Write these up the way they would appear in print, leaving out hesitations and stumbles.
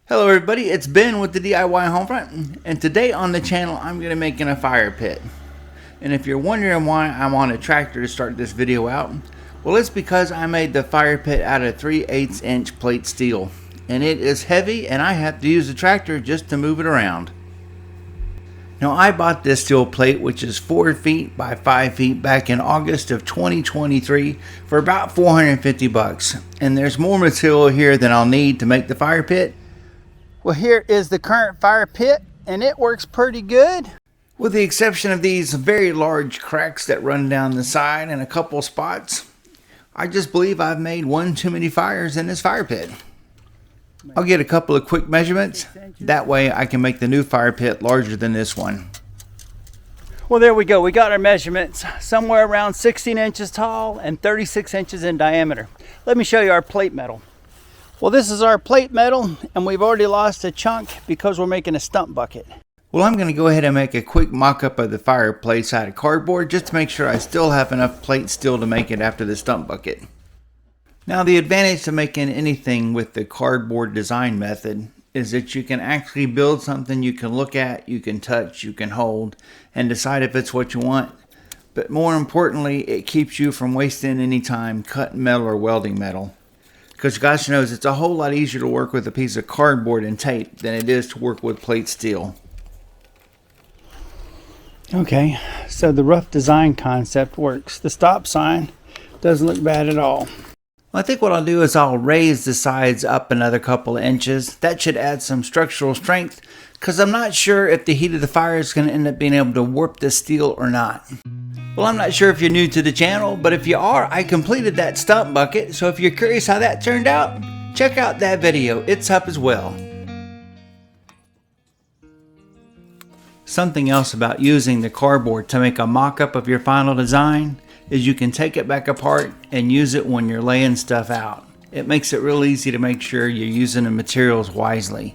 Hello everybody, it's Ben with the DIY Homefront, and today on the channel I'm going to be making a fire pit. And if you're wondering why I'm on a tractor to start this video out, well, it's because I made the fire pit out of 3/8 inch plate steel, and it is heavy and I have to use the tractor just to move it around. Now, I bought this steel plate, which is 4 feet by 5 feet, back in August of 2023 for about 450 bucks. And there's more material here than I'll need to make the fire pit. Well, here is the current fire pit, and it works pretty good. With the exception of these very large cracks that run down the side and a couple spots, I just believe I've made one too many fires in this fire pit. I'll get a couple of quick measurements. That way I can make the new fire pit larger than this one. Well, there we go. We got our measurements. Somewhere around 16 inches tall and 36 inches in diameter. Let me show you our plate metal. Well, this is our plate metal, and we've already lost a chunk because we're making a stump bucket. Well, I'm going to go ahead and make a quick mock-up of the fireplace out of cardboard just to make sure I still have enough plate steel to make it after the stump bucket. Now, the advantage to making anything with the cardboard design method is that you can actually build something you can look at, you can touch, you can hold, and decide if it's what you want. But more importantly, it keeps you from wasting any time cutting metal or welding metal. Because gosh knows, it's a whole lot easier to work with a piece of cardboard and tape than it is to work with plate steel. Okay, so the rough design concept works. The stop sign doesn't look bad at all. Well, I think what I'll do is I'll raise the sides up another couple of inches. That should add some structural strength, because I'm not sure if the heat of the fire is going to end up being able to warp the steel or not. Well, I'm not sure if you're new to the channel, but if you are, I completed that stump bucket, so if you're curious how that turned out, check out that video. It's up as well. Something else about using the cardboard to make a mock-up of your final design is you can take it back apart and use it when you're laying stuff out. It makes it real easy to make sure you're using the materials wisely.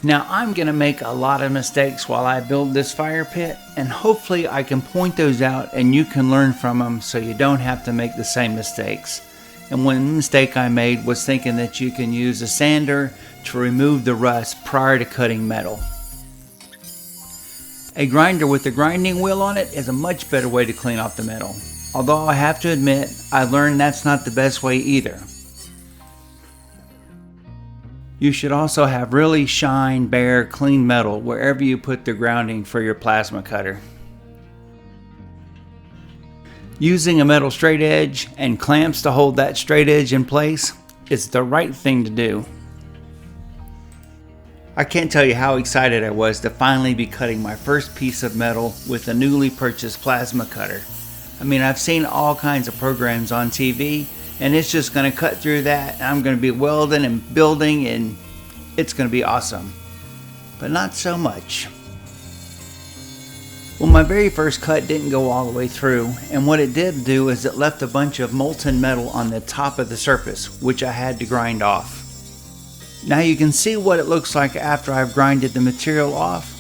Now, I'm going to make a lot of mistakes while I build this fire pit, and hopefully I can point those out and you can learn from them so you don't have to make the same mistakes. And one mistake I made was thinking that you can use a sander to remove the rust prior to cutting metal. A grinder with a grinding wheel on it is a much better way to clean off the metal. Although I have to admit, I learned that's not the best way either. You should also have really shine, bare, clean metal wherever you put the grounding for your plasma cutter. Using a metal straight edge and clamps to hold that straight edge in place is the right thing to do. I can't tell you how excited I was to finally be cutting my first piece of metal with a newly purchased plasma cutter. I mean, I've seen all kinds of programs on TV, and it's just going to cut through that, and I'm going to be welding and building, and it's going to be awesome. But not so much. Well, my very first cut didn't go all the way through, and what it did do is it left a bunch of molten metal on the top of the surface, which I had to grind off. Now you can see what it looks like after I've grinded the material off.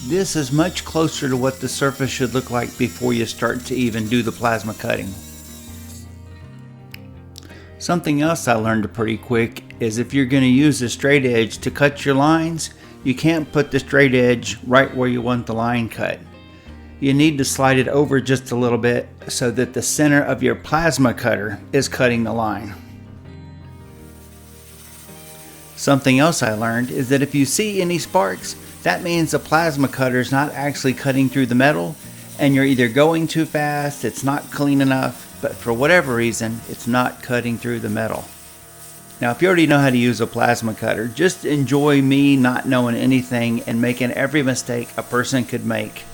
This is much closer to what the surface should look like before you start to even do the plasma cutting. Something else I learned pretty quick is if you're going to use a straight edge to cut your lines, you can't put the straight edge right where you want the line cut. You need to slide it over just a little bit so that the center of your plasma cutter is cutting the line. Something else I learned is that if you see any sparks, that means the plasma cutter is not actually cutting through the metal, and you're either going too fast, it's not clean enough, but for whatever reason, it's not cutting through the metal. Now, if you already know how to use a plasma cutter, just enjoy me not knowing anything and making every mistake a person could make.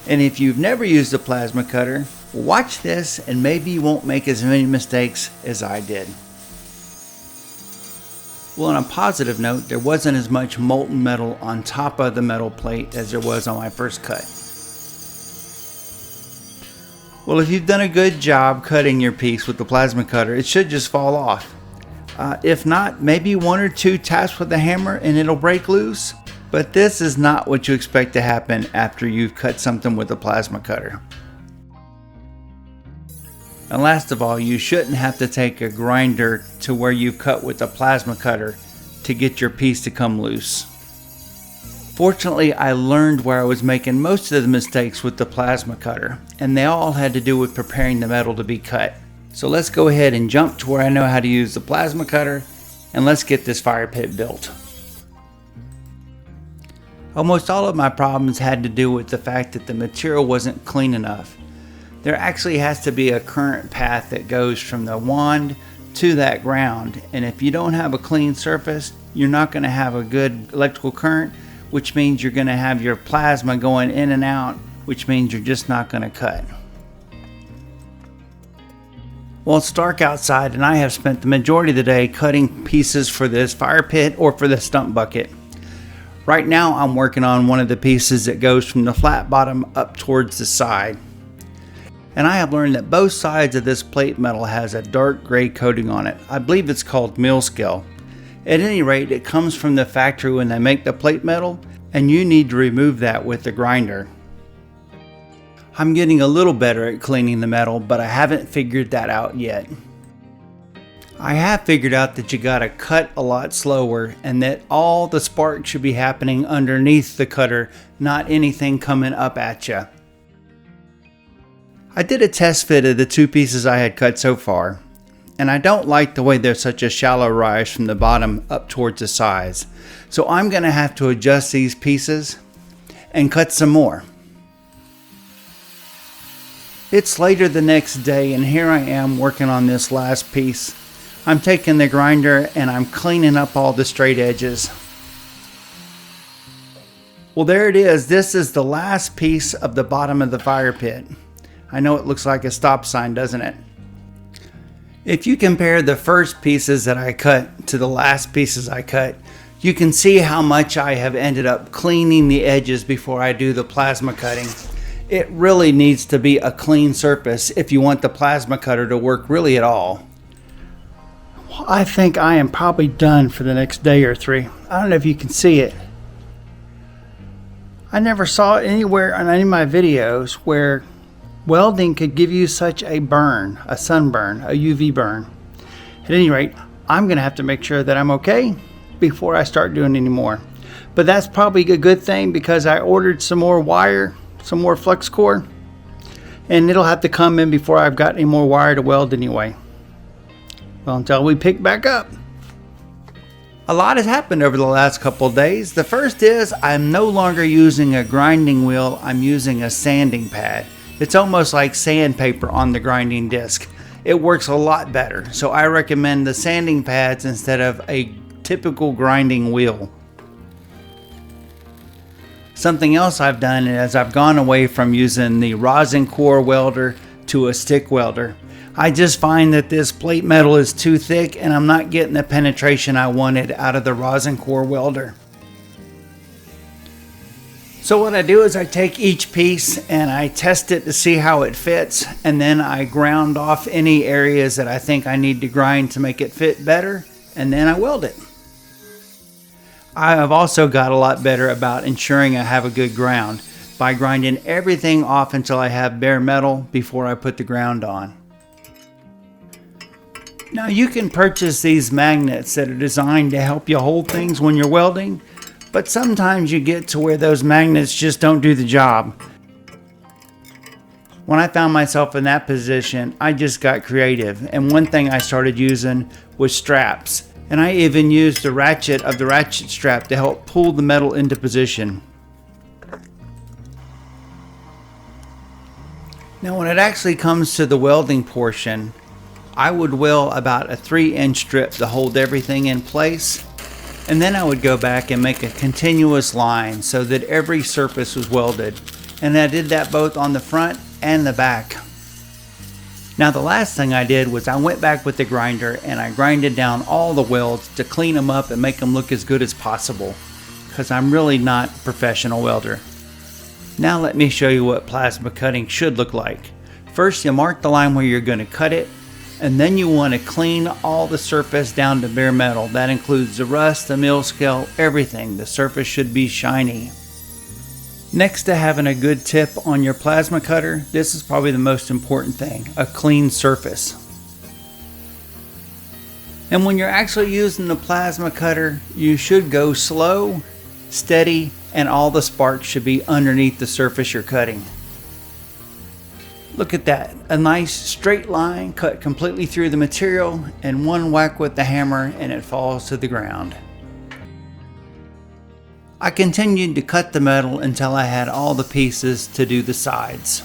And if you've never used a plasma cutter, watch this and maybe you won't make as many mistakes as I did. Well, on a positive note, there wasn't as much molten metal on top of the metal plate as there was on my first cut. Well, if you've done a good job cutting your piece with the plasma cutter, it should just fall off. If not, maybe 1 or 2 taps with the hammer and it'll break loose. But this is not what you expect to happen after you've cut something with a plasma cutter. And last of all, you shouldn't have to take a grinder to where you've cut with a plasma cutter to get your piece to come loose. Fortunately, I learned where I was making most of the mistakes with the plasma cutter, and they all had to do with preparing the metal to be cut. So let's go ahead and jump to where I know how to use the plasma cutter, and let's get this fire pit built. Almost all of my problems had to do with the fact that the material wasn't clean enough. There actually has to be a current path that goes from the wand to that ground, and if you don't have a clean surface, you're not going to have a good electrical current, which means you're going to have your plasma going in and out, which means you're just not going to cut. Well, it's dark outside and I have spent the majority of the day cutting pieces for this fire pit or for the stump bucket. Right now I'm working on one of the pieces that goes from the flat bottom up towards the side. And I have learned that both sides of this plate metal has a dark gray coating on it. I believe it's called mill scale. At any rate, it comes from the factory when they make the plate metal, and you need to remove that with the grinder. I'm getting a little better at cleaning the metal, but I haven't figured that out yet. I have figured out that you gotta cut a lot slower and that all the sparks should be happening underneath the cutter, not anything coming up at you. I did a test fit of the two pieces I had cut so far, and I don't like the way there's such a shallow rise from the bottom up towards the sides. So I'm going to have to adjust these pieces and cut some more. It's later the next day and here I am working on this last piece. I'm taking the grinder and I'm cleaning up all the straight edges. Well, there it is. This is the last piece of the bottom of the fire pit. I know it looks like a stop sign, doesn't it? If you compare the first pieces that I cut to the last pieces I cut, you can see how much I have ended up cleaning the edges before I do the plasma cutting. It really needs to be a clean surface if you want the plasma cutter to work really at all. Well, I think I am probably done for the next day or three. I don't know if you can see it. I never saw it anywhere on any of my videos where welding could give you such a burn, a sunburn, a UV burn. At any rate, I'm going to have to make sure that I'm okay before I start doing any more. But that's probably a good thing because I ordered some more wire, some more flux core, and it'll have to come in before I've got any more wire to weld anyway. Well, until we pick back up. A lot has happened over the last couple of days. The first is I'm no longer using a grinding wheel, I'm using a sanding pad. It's almost like sandpaper on the grinding disc. It works a lot better, so I recommend the sanding pads instead of a typical grinding wheel. Something else I've done is I've gone away from using the rosin core welder to a stick welder. I just find that this plate metal is too thick and I'm not getting the penetration I wanted out of the rosin core welder. So what I do is I take each piece and I test it to see how it fits, and then I ground off any areas that I think I need to grind to make it fit better, and then I weld it. I have also got a lot better about ensuring I have a good ground by grinding everything off until I have bare metal before I put the ground on. Now you can purchase these magnets that are designed to help you hold things when you're welding, but sometimes you get to where those magnets just don't do the job. When I found myself in that position, I just got creative, and one thing I started using was straps, and I even used the ratchet of the ratchet strap to help pull the metal into position. Now when it actually comes to the welding portion, I would weld about a 3-inch strip to hold everything in place, and then I would go back and make a continuous line so that every surface was welded, and I did that both on the front and the back. Now the last thing I did was I went back with the grinder and I grinded down all the welds to clean them up and make them look as good as possible, because I'm really not a professional welder. Now let me show you what plasma cutting should look like. First you mark the line where you're going to cut it, and then you want to clean all the surface down to bare metal. That includes the rust, the mill scale, everything. The surface should be shiny. Next to having a good tip on your plasma cutter, this is probably the most important thing, a clean surface. And when you're actually using the plasma cutter, you should go slow, steady, and all the sparks should be underneath the surface you're cutting. Look at that, a nice straight line cut completely through the material, and one whack with the hammer and it falls to the ground. I continued to cut the metal until I had all the pieces to do the sides.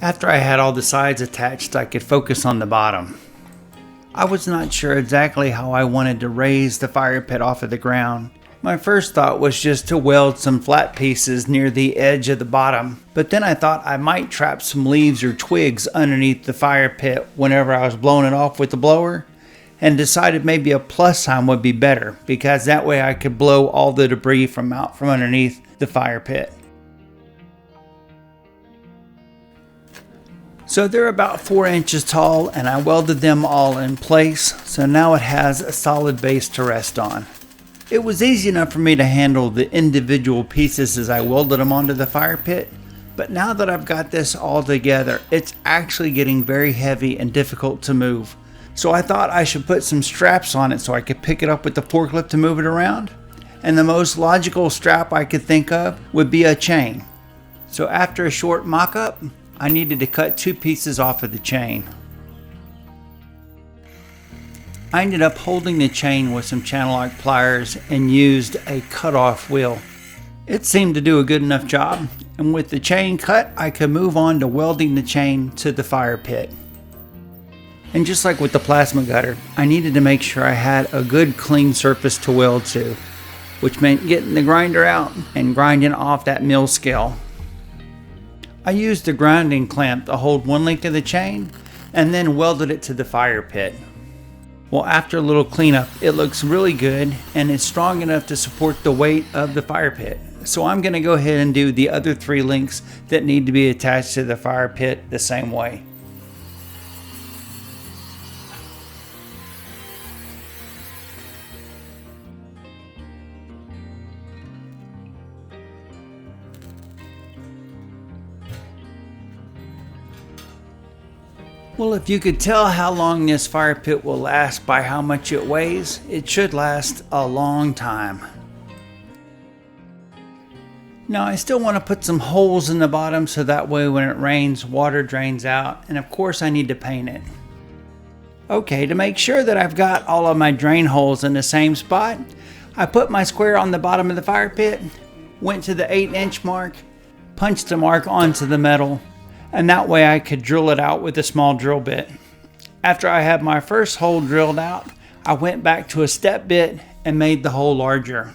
After I had all the sides attached, I could focus on the bottom. I was not sure exactly how I wanted to raise the fire pit off of the ground. My first thought was just to weld some flat pieces near the edge of the bottom, but then I thought I might trap some leaves or twigs underneath the fire pit whenever I was blowing it off with the blower, and decided maybe a plus sign would be better, because that way I could blow all the debris from out from underneath the fire pit. So they're about 4 inches tall, and I welded them all in place, so now it has a solid base to rest on. It was easy enough for me to handle the individual pieces as I welded them onto the fire pit, but now that I've got this all together, it's actually getting very heavy and difficult to move. So I thought I should put some straps on it so I could pick it up with the forklift to move it around. And the most logical strap I could think of would be a chain. So after a short mock-up, I needed to cut 2 pieces off of the chain. I ended up holding the chain with some channel lock pliers and used a cut-off wheel. It seemed to do a good enough job, and with the chain cut, I could move on to welding the chain to the fire pit. And just like with the plasma cutter, I needed to make sure I had a good clean surface to weld to, which meant getting the grinder out and grinding off that mill scale. I used the grinding clamp to hold one link of the chain and then welded it to the fire pit. Well, after a little cleanup, it looks really good and is strong enough to support the weight of the fire pit. So I'm going to go ahead and do the other 3 links that need to be attached to the fire pit the same way. Well, if you could tell how long this fire pit will last by how much it weighs, it should last a long time. Now I still want to put some holes in the bottom so that way when it rains, water drains out, and of course I need to paint it. Okay, to make sure that I've got all of my drain holes in the same spot, I put my square on the bottom of the fire pit, went to the 8-inch mark, punched a mark onto the metal, and that way I could drill it out with a small drill bit. After I had my first hole drilled out, I went back to a step bit and made the hole larger.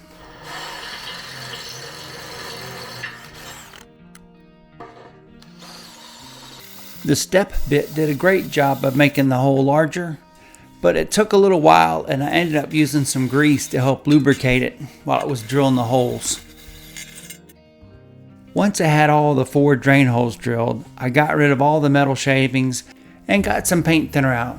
The step bit did a great job of making the hole larger, but it took a little while and I ended up using some grease to help lubricate it while it was drilling the holes. Once I had all the 4 drain holes drilled, I got rid of all the metal shavings and got some paint thinner out.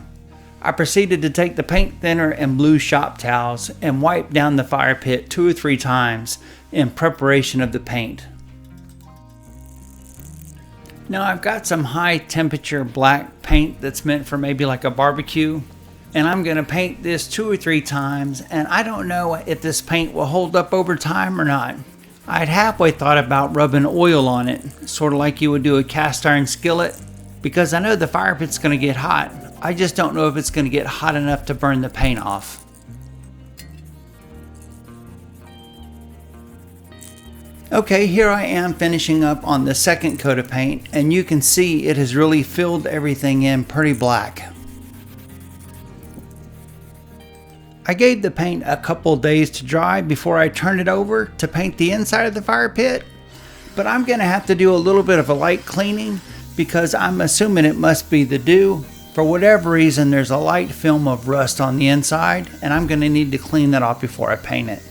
I proceeded to take the paint thinner and blue shop towels and wipe down the fire pit 2 or 3 times in preparation of the paint. Now I've got some high temperature black paint that's meant for maybe like a barbecue, and I'm going to paint this 2 or 3 times, and I don't know if this paint will hold up over time or not. I'd halfway thought about rubbing oil on it, sort of like you would do a cast iron skillet, because I know the fire pit's going to get hot. I just don't know if it's going to get hot enough to burn the paint off. Okay, here I am finishing up on the second coat of paint, and you can see it has really filled everything in pretty black. I gave the paint a couple days to dry before I turned it over to paint the inside of the fire pit, but I'm going to have to do a little bit of a light cleaning because I'm assuming it must be the dew. For whatever reason, there's a light film of rust on the inside, and I'm going to need to clean that off before I paint it.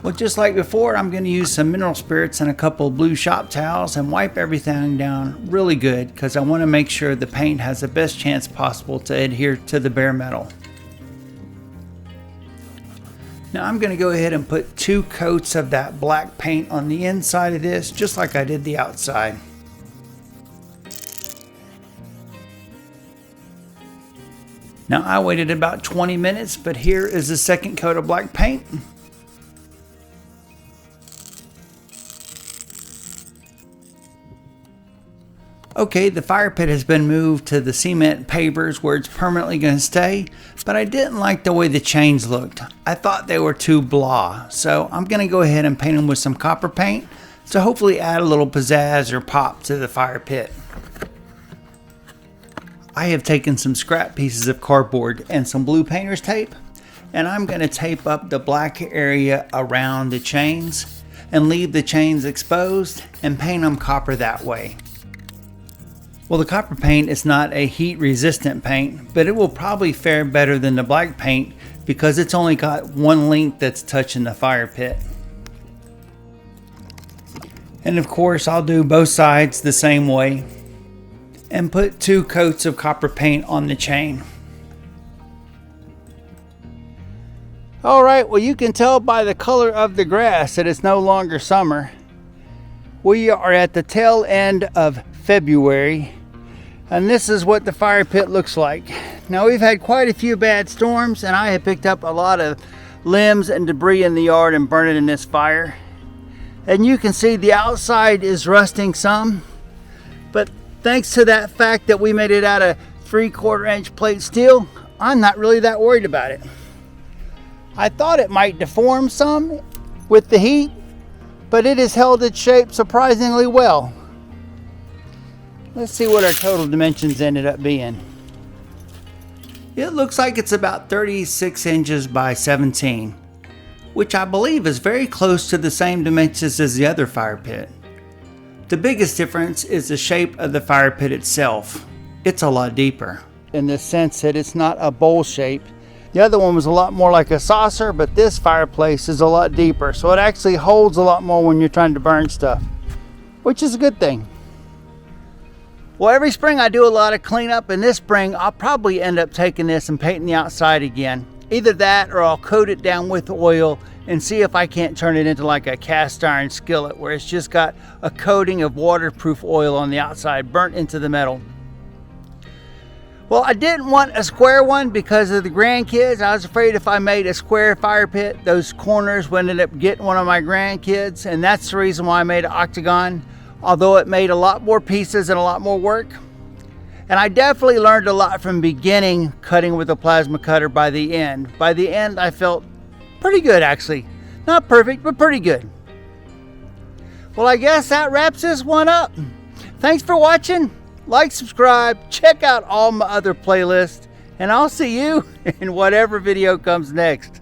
Well, just like before, I'm going to use some mineral spirits and a couple of blue shop towels and wipe everything down really good because I want to make sure the paint has the best chance possible to adhere to the bare metal. Now I'm going to go ahead and put 2 coats of that black paint on the inside of this, just like I did the outside. Now I waited about 20 minutes, but here is the second coat of black paint. Okay, the fire pit has been moved to the cement pavers where it's permanently going to stay, but I didn't like the way the chains looked. I thought they were too blah, so I'm going to go ahead and paint them with some copper paint to hopefully add a little pizzazz or pop to the fire pit. I have taken some scrap pieces of cardboard and some blue painter's tape, and I'm going to tape up the black area around the chains and leave the chains exposed and paint them copper that way. Well, the copper paint is not a heat resistant paint, but it will probably fare better than the black paint because it's only got one length that's touching the fire pit. And of course, I'll do both sides the same way and put 2 coats of copper paint on the chain. Alright, well, you can tell by the color of the grass that it's no longer summer. We are at the tail end of February, and this is what the fire pit looks like. Now, we've had quite a few bad storms, and I have picked up a lot of limbs and debris in the yard and burned it in this fire. And you can see the outside is rusting some, but thanks to that fact that we made it out of 3/4 inch plate steel, I'm not really that worried about it. I thought it might deform some with the heat, but it has held its shape surprisingly well. Let's see what our total dimensions ended up being. It looks like it's about 36 inches by 17, which I believe is very close to the same dimensions as the other fire pit. The biggest difference is the shape of the fire pit itself. It's a lot deeper, in the sense that it's not a bowl shape. The other one was a lot more like a saucer, but this fireplace is a lot deeper, so it actually holds a lot more when you're trying to burn stuff, which is a good thing. Well, every spring I do a lot of cleanup, and this spring I'll probably end up taking this and painting the outside again. Either that or I'll coat it down with oil and see if I can't turn it into like a cast iron skillet where it's just got a coating of waterproof oil on the outside burnt into the metal. Well, I didn't want a square one because of the grandkids. I was afraid if I made a square fire pit, those corners would end up getting one of my grandkids, and that's the reason why I made an octagon, although it made a lot more pieces and a lot more work. And I definitely learned a lot from beginning cutting with a plasma cutter by the end. By the end, I felt pretty good, actually. Not perfect, but pretty good. Well, I guess that wraps this one up. Thanks for watching. Like, subscribe, check out all my other playlists, and I'll see you in whatever video comes next.